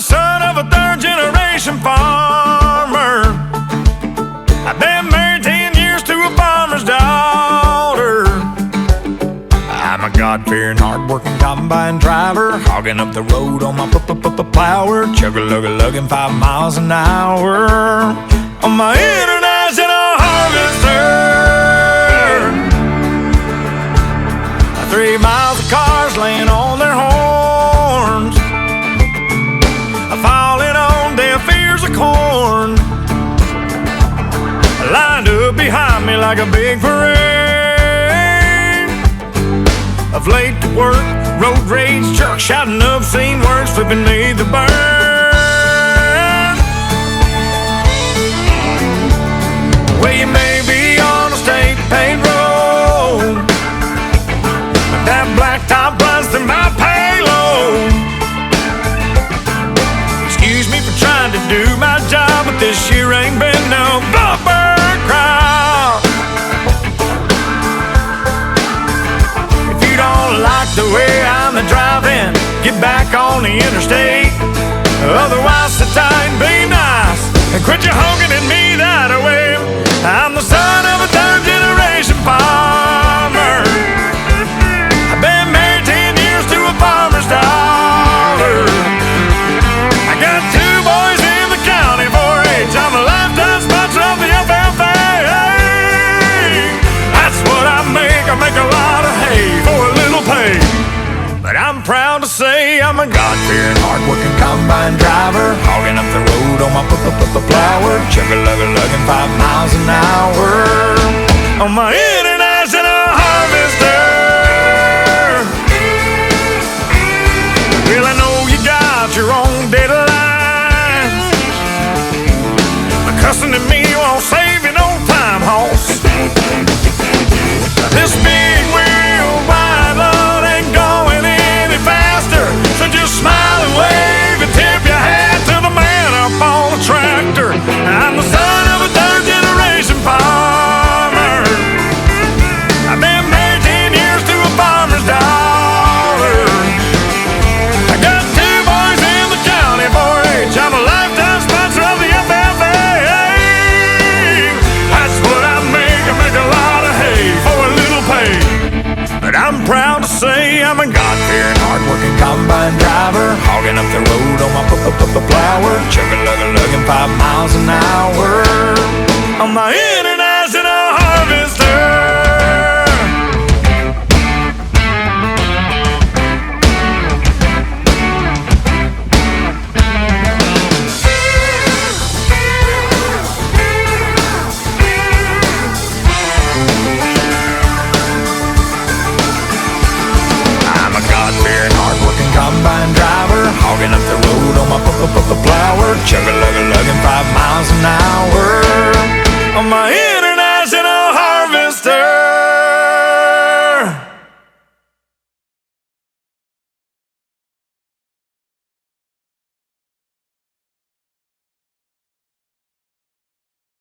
the son of a third-generation farmer. I've been married 10 years to a farmer's daughter. I'm a God-fearing, hard-working combine driver, hogging up the road on my plower, chug-a-lug-a-lugging 5 miles an hour on my international harvester. 3 miles of cars laying on their horns, falling on deaf ears of corn, lined up behind me like a big parade of late to work, road rage, jerk shouting obscene words, flipping me the bird. Well, you may be on a state payroll, but that black top runs through my payload. Excuse me for trying to do my job, but this year ain't been no bumper crowd. If you don't like the way I'm driving, get back on the interstate. Otherwise, sit tight and be nice and quit your honking at me that way. I'm the son of a third-generation farmer. I've been married 10 years to a farmer's daughter. I got 2 boys in the county 4-H. I'm a lifetime sponsor of the FFA. That's what I make a lot of hay for a little pay. But I'm proud to say I'm a God-fearing, hard-working combine driver, hogging up the road on my plower, chug-a-lug-a-lugging 5 miles an hour on my international harvester. Well, I know you got your own deadlines, but cussing at me won't save you no time, hoss. This big wheel wide load ain't going any faster, so just smile and wave and tip your hat to the man up on the tractor. I'm the son of a third-generation farmer. I've been married 10 years to a farmer's daughter. I got 2 boys in the county 4-H. I'm a lifetime sponsor of the FFA. That's what I make a lot of hay for a little pay. But I'm proud to say I'm a God-fearing, hard-working combine driver, hogging up the road on my plower, chug-a-lug-a-lugging 5 miles an hour on my